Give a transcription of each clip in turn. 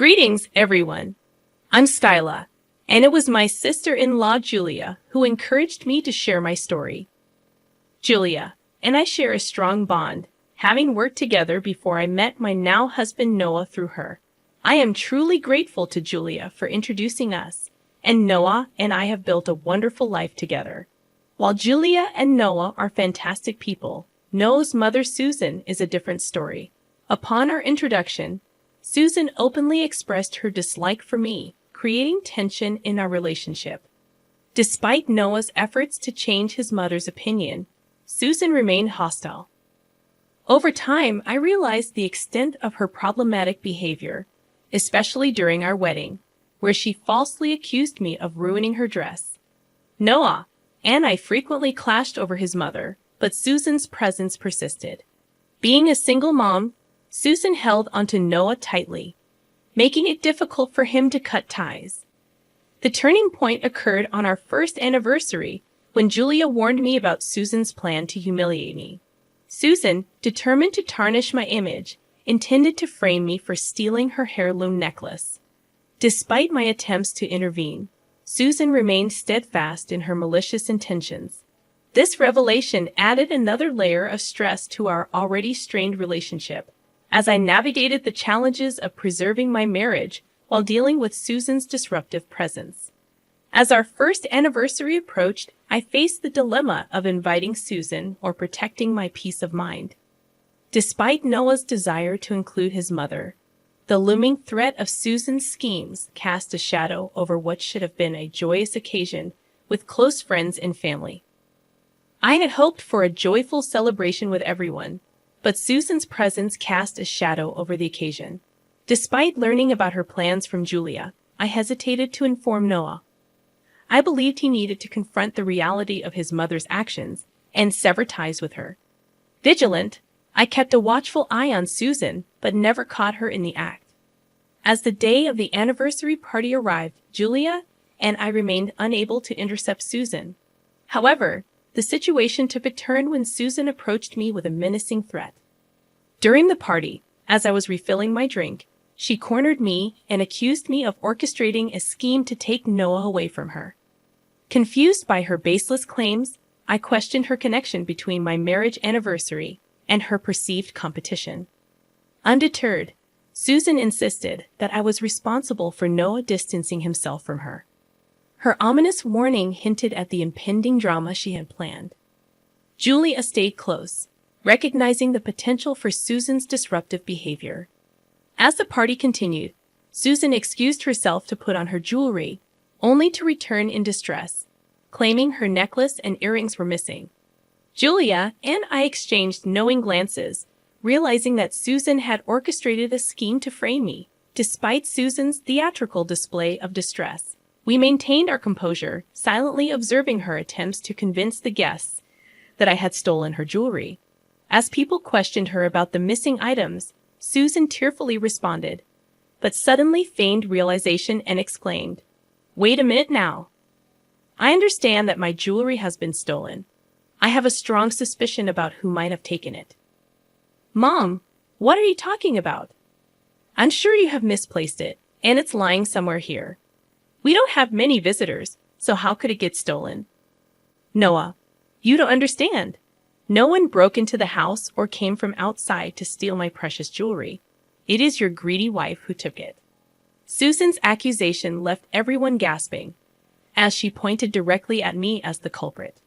Greetings, everyone. I'm Skyla, and it was my sister-in-law, Julia, who encouraged me to share my story. Julia and I share a strong bond, having worked together before I met my now husband Noah through her. I am truly grateful to Julia for introducing us, and Noah and I have built a wonderful life together. While Julia and Noah are fantastic people, Noah's mother Susan is a different story. Upon our introduction, Susan openly expressed her dislike for me, creating tension in our relationship. Despite Noah's efforts to change his mother's opinion, Susan remained hostile. Over time, I realized the extent of her problematic behavior, especially during our wedding, where she falsely accused me of ruining her dress. Noah and I frequently clashed over his mother, but Susan's presence persisted. Being a single mom, Susan held onto Noah tightly, making it difficult for him to cut ties. The turning point occurred on our first anniversary when Julia warned me about Susan's plan to humiliate me. Susan, determined to tarnish my image, intended to frame me for stealing her heirloom necklace. Despite my attempts to intervene, Susan remained steadfast in her malicious intentions. This revelation added another layer of stress to our already strained relationship, as I navigated the challenges of preserving my marriage while dealing with Susan's disruptive presence. As our first anniversary approached, I faced the dilemma of inviting Susan or protecting my peace of mind. Despite Noah's desire to include his mother, the looming threat of Susan's schemes cast a shadow over what should have been a joyous occasion with close friends and family. I had hoped for a joyful celebration with everyone, but Susan's presence cast a shadow over the occasion. Despite learning about her plans from Julia, I hesitated to inform Noah. I believed he needed to confront the reality of his mother's actions and sever ties with her. Vigilant, I kept a watchful eye on Susan, but never caught her in the act. As the day of the anniversary party arrived, Julia and I remained unable to intercept Susan. However, the situation took a turn when Susan approached me with a menacing threat. During the party, as I was refilling my drink, she cornered me and accused me of orchestrating a scheme to take Noah away from her. Confused by her baseless claims, I questioned her connection between my marriage anniversary and her perceived competition. Undeterred, Susan insisted that I was responsible for Noah distancing himself from her. Her ominous warning hinted at the impending drama she had planned. Julia stayed close, recognizing the potential for Susan's disruptive behavior. As the party continued, Susan excused herself to put on her jewelry, only to return in distress, claiming her necklace and earrings were missing. Julia and I exchanged knowing glances, realizing that Susan had orchestrated a scheme to frame me. Despite Susan's theatrical display of distress, we maintained our composure, silently observing her attempts to convince the guests that I had stolen her jewelry. As people questioned her about the missing items, Susan tearfully responded, but suddenly feigned realization and exclaimed, "Wait a minute now. I understand that my jewelry has been stolen. I have a strong suspicion about who might have taken it." "Mom, what are you talking about? I'm sure you have misplaced it, and it's lying somewhere here. We don't have many visitors, so how could it get stolen?" "Noah, you don't understand. No one broke into the house or came from outside to steal my precious jewelry. It is your greedy wife who took it." Susan's accusation left everyone gasping, as she pointed directly at me as the culprit.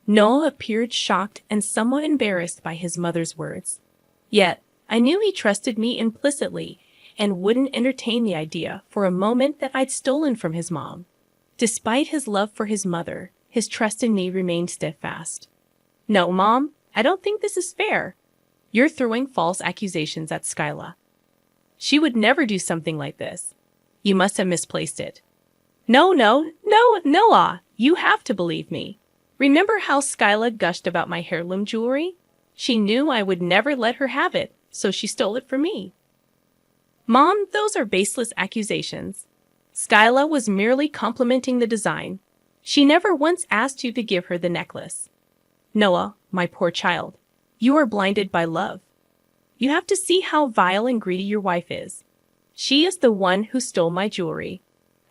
Noah appeared shocked and somewhat embarrassed by his mother's words. Yet, I knew he trusted me implicitly and wouldn't entertain the idea for a moment that I'd stolen from his mom. Despite his love for his mother, his trust in me remained steadfast. "No, Mom, I don't think this is fair. You're throwing false accusations at Skyla. She would never do something like this. You must have misplaced it." No, Noah, you have to believe me. Remember how Skyla gushed about my heirloom jewelry? She knew I would never let her have it, so she stole it from me." "Mom, those are baseless accusations. Skyla was merely complimenting the design. She never once asked you to give her the necklace." "Noah, my poor child, you are blinded by love. You have to see how vile and greedy your wife is. She is the one who stole my jewelry.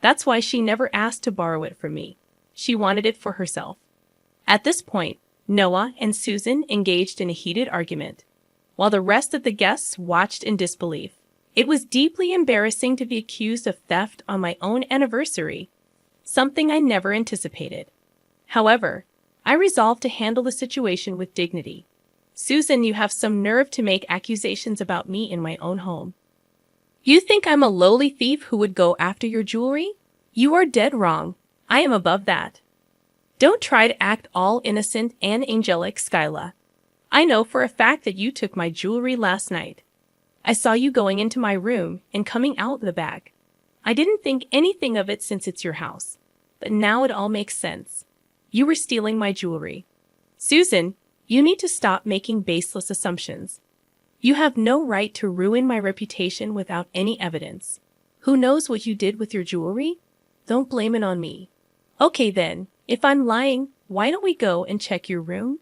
That's why she never asked to borrow it from me. She wanted it for herself. At this point, Noah and Susan engaged in a heated argument, while the rest of the guests watched in disbelief. It was deeply embarrassing to be accused of theft on my own anniversary, something I never anticipated. However, I resolved to handle the situation with dignity. Susan, you have some nerve to make accusations about me in my own home. You think I'm a lowly thief who would go after your jewelry? You are dead wrong. I am above that. Don't try to act all innocent and angelic, Skyla. I know for a fact that you took my jewelry last night. I saw you going into my room and coming out the bag. I didn't think anything of it since it's your house, but now it all makes sense. You were stealing my jewelry. Susan, you need to stop making baseless assumptions. You have no right to ruin my reputation without any evidence. Who knows what you did with your jewelry? Don't blame it on me. Okay then, if I'm lying, why don't we go and check your room?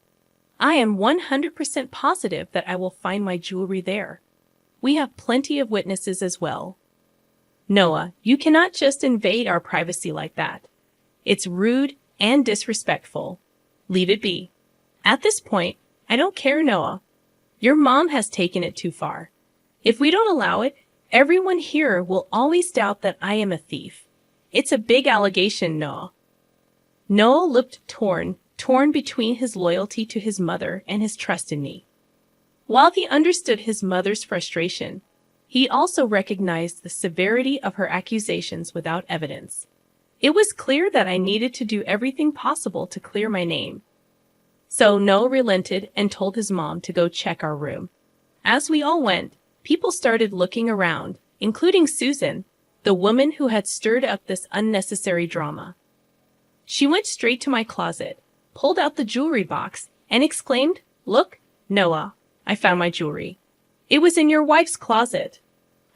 I am 100% positive that I will find my jewelry there. We have plenty of witnesses as well. Noah, you cannot just invade our privacy like that. It's rude and disrespectful. Leave it be. At this point, I don't care, Noah. Your mom has taken it too far. If we don't allow it, everyone here will always doubt that I am a thief. It's a big allegation, Noah. Noah looked torn between his loyalty to his mother and his trust in me. While he understood his mother's frustration, he also recognized the severity of her accusations without evidence. It was clear that I needed to do everything possible to clear my name. So Noah relented and told his mom to go check our room. As we all went, people started looking around, including Susan, the woman who had stirred up this unnecessary drama. She went straight to my closet, pulled out the jewelry box, and exclaimed, "Look, Noah, I found my jewelry. It was in your wife's closet."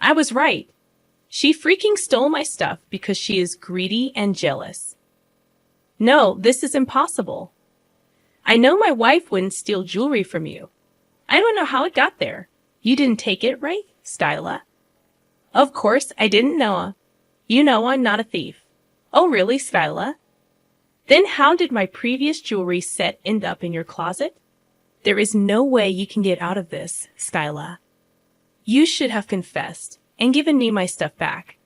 I was right. She freaking stole my stuff because she is greedy and jealous. No, this is impossible. I know my wife wouldn't steal jewelry from you. I don't know how it got there. You didn't take it, right, Styla? Of course I didn't, Noah. You know I'm not a thief. Oh really, Styla? Then how did my previous jewelry set end up in your closet? There is no way you can get out of this, Styla. You should have confessed and given me my stuff back.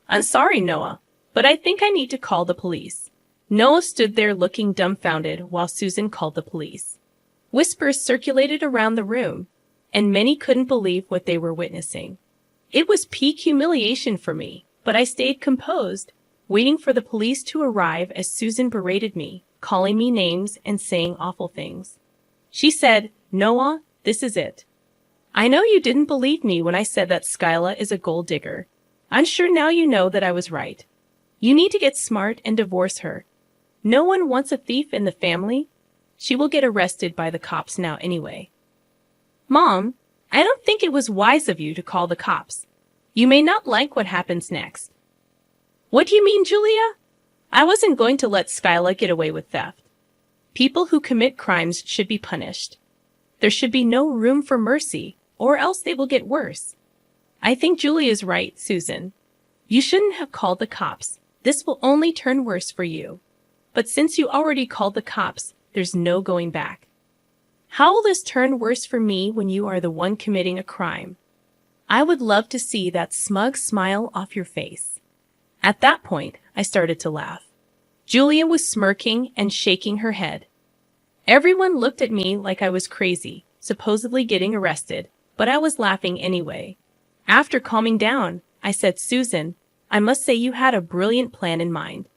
I'm sorry, Noah, but I think I need to call the police. Noah stood there looking dumbfounded while Susan called the police. Whispers circulated around the room, and many couldn't believe what they were witnessing. It was peak humiliation for me, but I stayed composed, waiting for the police to arrive as Susan berated me, calling me names and saying awful things. She said, "Noah, this is it. I know you didn't believe me when I said that Skyla is a gold digger. I'm sure now you know that I was right. You need to get smart and divorce her. No one wants a thief in the family. She will get arrested by the cops now anyway." Mom, I don't think it was wise of you to call the cops. You may not like what happens next. What do you mean, Julia? I wasn't going to let Skyla get away with theft. People who commit crimes should be punished. There should be no room for mercy, or else they will get worse. I think Julia's right, Susan. You shouldn't have called the cops. This will only turn worse for you. But since you already called the cops, there's no going back. How will this turn worse for me when you are the one committing a crime? I would love to see that smug smile off your face. At that point, I started to laugh. Julia was smirking and shaking her head. Everyone looked at me like I was crazy, supposedly getting arrested, but I was laughing anyway. After calming down, I said, "Susan, I must say you had a brilliant plan in mind.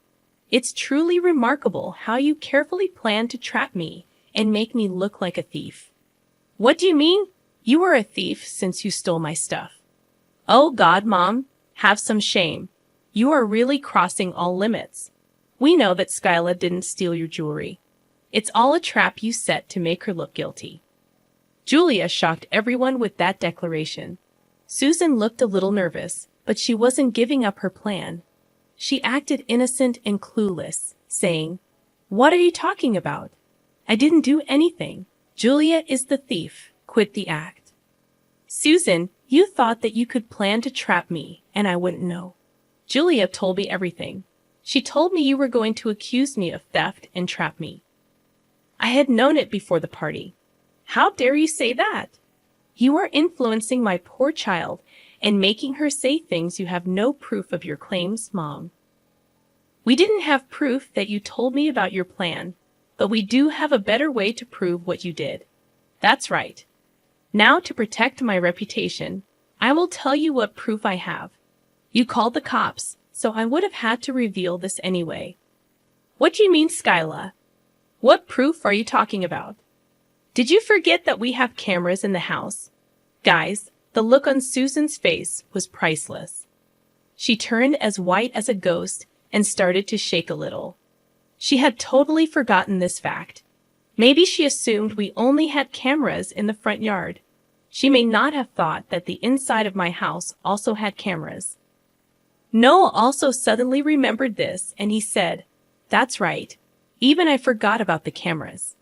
It's truly remarkable how you carefully planned to trap me and make me look like a thief." What do you mean? You are a thief since you stole my stuff. Oh God, Mom, have some shame. You are really crossing all limits. We know that Skyla didn't steal your jewelry. It's all a trap you set to make her look guilty. Julia shocked everyone with that declaration. Susan looked a little nervous, but she wasn't giving up her plan. She acted innocent and clueless, saying, "What are you talking about? I didn't do anything. Julia is the thief. Quit the act." Susan, you thought that you could plan to trap me and I wouldn't know. Julia told me everything. She told me you were going to accuse me of theft and trap me. I had known it before the party. How dare you say that? You are influencing my poor child and making her say things you have no proof of your claims, Mom. We didn't have proof that you told me about your plan, but we do have a better way to prove what you did. That's right. Now, to protect my reputation, I will tell you what proof I have. You called the cops, so I would have had to reveal this anyway. What do you mean, Skyla? What proof are you talking about? Did you forget that we have cameras in the house? Guys, the look on Susan's face was priceless. She turned as white as a ghost and started to shake a little. She had totally forgotten this fact. Maybe she assumed we only had cameras in the front yard. She may not have thought that the inside of my house also had cameras. Noah also suddenly remembered this, and he said, "That's right. Even I forgot about the cameras.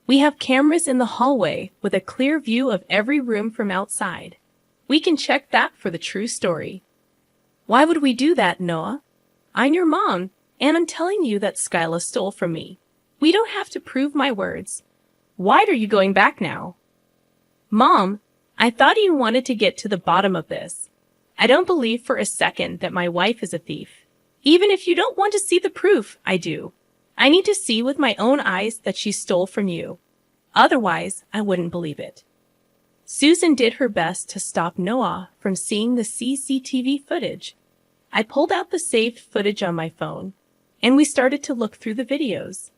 We have cameras in the hallway with a clear view of every room from outside. We can check that for the true story." Why would we do that, Noah? I'm your mom, and I'm telling you that Skyla stole from me. We don't have to prove my words. Why are you going back now? Mom, I thought you wanted to get to the bottom of this. I don't believe for a second that my wife is a thief. Even if you don't want to see the proof, I do. I need to see with my own eyes that she stole from you. Otherwise, I wouldn't believe it. Susan did her best to stop Noah from seeing the CCTV footage. I pulled out the saved footage on my phone, and we started to look through the videos.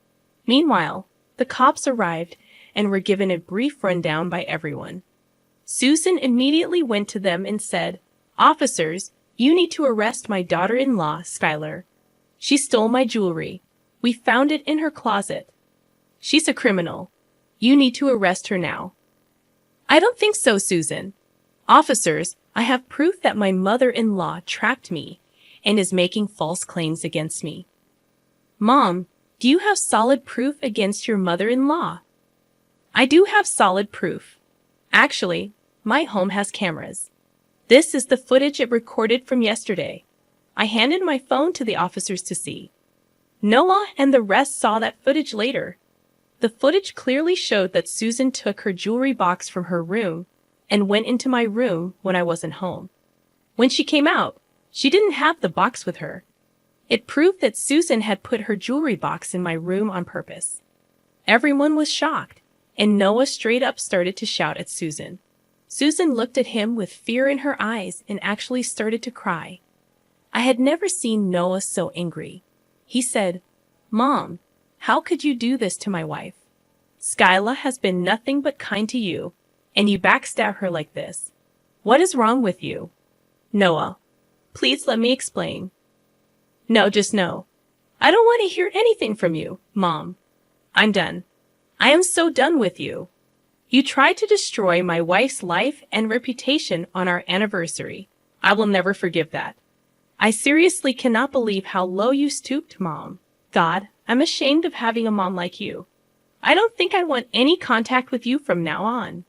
Meanwhile, the cops arrived and were given a brief rundown by everyone. Susan immediately went to them and said, "Officers, you need to arrest my daughter-in-law, Skylar. She stole my jewelry. We found it in her closet. She's a criminal. You need to arrest her now." I don't think so, Susan. Officers, I have proof that my mother-in-law trapped me and is making false claims against me. Mom, do you have solid proof against your mother-in-law? I do have solid proof. Actually, my home has cameras. This is the footage it recorded from yesterday. I handed my phone to the officers to see. Noah and the rest saw that footage later. The footage clearly showed that Susan took her jewelry box from her room and went into my room when I wasn't home. When she came out, she didn't have the box with her. It proved that Susan had put her jewelry box in my room on purpose. Everyone was shocked, and Noah straight up started to shout at Susan. Susan looked at him with fear in her eyes and actually started to cry. I had never seen Noah so angry. He said, "Mom, how could you do this to my wife? Skyla has been nothing but kind to you, and you backstab her like this. What is wrong with you?" Noah, please let me explain. No, just no. I don't want to hear anything from you, Mom. I'm done. I am so done with you. You tried to destroy my wife's life and reputation on our anniversary. I will never forgive that. I seriously cannot believe how low you stooped, Mom. God, I'm ashamed of having a mom like you. I don't think I want any contact with you from now on.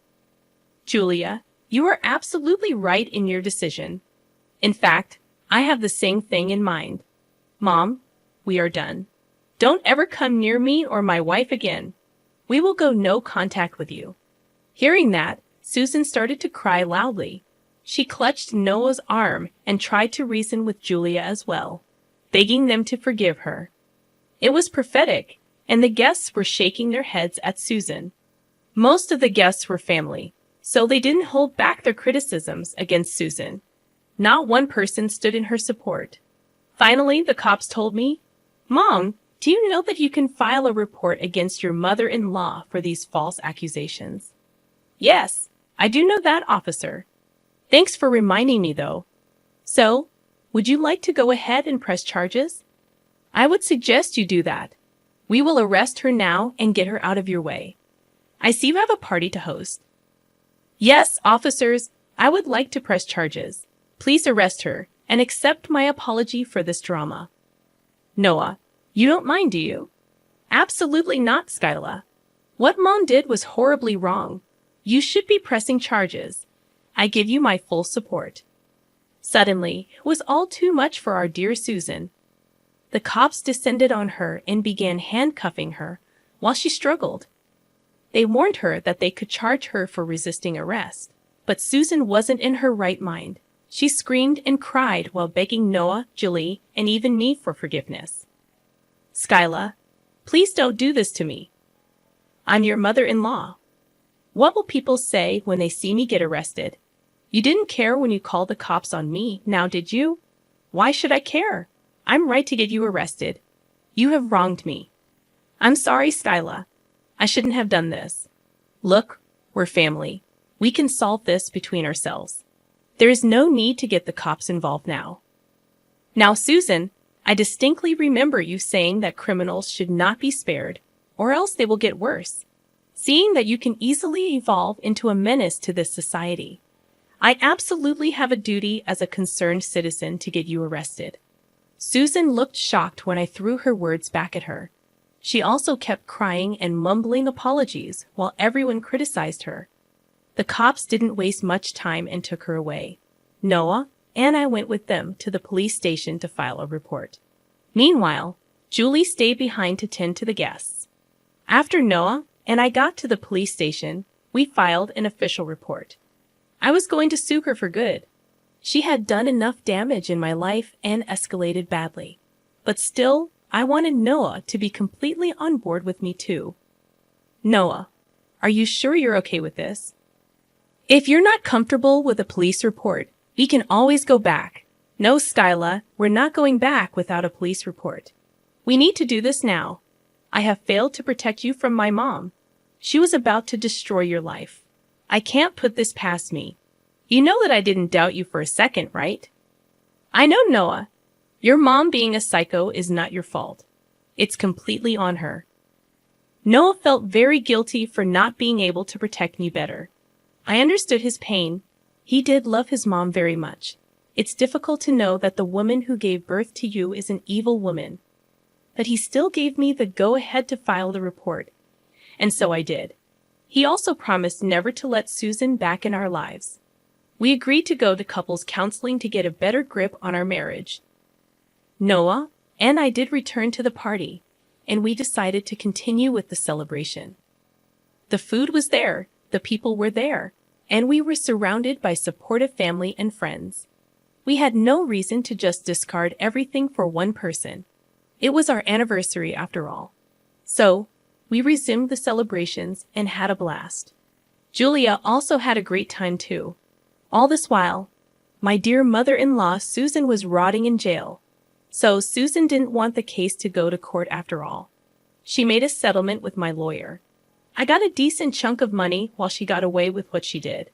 Julia, you are absolutely right in your decision. In fact, I have the same thing in mind. Mom, we are done. Don't ever come near me or my wife again. We will go no contact with you. Hearing that, Susan started to cry loudly. She clutched Noah's arm and tried to reason with Julia as well, begging them to forgive her. It was prophetic, and the guests were shaking their heads at Susan. Most of the guests were family, so they didn't hold back their criticisms against Susan. Not one person stood in her support. Finally, the cops told me, "Mom, do you know that you can file a report against your mother-in-law for these false accusations?" Yes, I do know that, officer. Thanks for reminding me, though. So, would you like to go ahead and press charges? I would suggest you do that. We will arrest her now and get her out of your way. I see you have a party to host. Yes, officers, I would like to press charges. Please arrest her and accept my apology for this drama. Noah, you don't mind, do you? Absolutely not, Skyla. What Mom did was horribly wrong. You should be pressing charges. I give you my full support. Suddenly, it was all too much for our dear Susan. The cops descended on her and began handcuffing her while she struggled. They warned her that they could charge her for resisting arrest. But Susan wasn't in her right mind. She screamed and cried while begging Noah, Julie, and even me for forgiveness. "Skyla, please don't do this to me. I'm your mother-in-law. What will people say when they see me get arrested? You didn't care when you called the cops on me, now did you? Why should I care? I'm right to get you arrested. You have wronged me. I'm sorry, Skyla. I shouldn't have done this. Look, we're family. We can solve this between ourselves. There is no need to get the cops involved now." Now, Susan, I distinctly remember you saying that criminals should not be spared, or else they will get worse. Seeing that you can easily evolve into a menace to this society, I absolutely have a duty as a concerned citizen to get you arrested. Susan looked shocked when I threw her words back at her. She also kept crying and mumbling apologies while everyone criticized her. The cops didn't waste much time and took her away. Noah and I went with them to the police station to file a report. Meanwhile, Julie stayed behind to tend to the guests. After Noah and I got to the police station, we filed an official report. I was going to sue her for good. She had done enough damage in my life and escalated badly. But still, I wanted Noah to be completely on board with me too. "Noah, are you sure you're okay with this? If you're not comfortable with a police report, we can always go back." "No, Skyla, we're not going back without a police report. We need to do this now. I have failed to protect you from my mom. She was about to destroy your life. I can't put this past me. You know that I didn't doubt you for a second, right?" "I know, Noah. Your mom being a psycho is not your fault. It's completely on her." Noah felt very guilty for not being able to protect me better. I understood his pain. He did love his mom very much. It's difficult to know that the woman who gave birth to you is an evil woman. But he still gave me the go-ahead to file the report. And so I did. He also promised never to let Susan back in our lives. We agreed to go to couples counseling to get a better grip on our marriage. Noah and I did return to the party, and we decided to continue with the celebration. The food was there, the people were there, and we were surrounded by supportive family and friends. We had no reason to just discard everything for one person. It was our anniversary after all. So, we resumed the celebrations and had a blast. Julia also had a great time too. All this while, my dear mother-in-law Susan was rotting in jail. So Susan didn't want the case to go to court after all. She made a settlement with my lawyer. I got a decent chunk of money while she got away with what she did.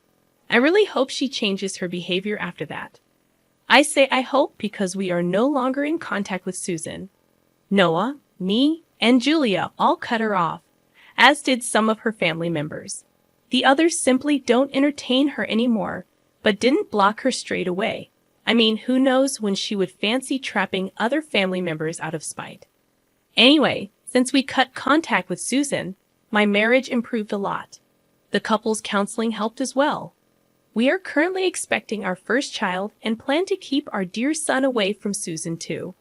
I really hope she changes her behavior after that. I say I hope because we are no longer in contact with Susan. Noah, me, and Julia all cut her off, as did some of her family members. The others simply don't entertain her anymore, but didn't block her straight away. I mean, who knows when she would fancy trapping other family members out of spite. Anyway, since we cut contact with Susan, my marriage improved a lot. The couple's counseling helped as well. We are currently expecting our first child and plan to keep our dear son away from Susan too.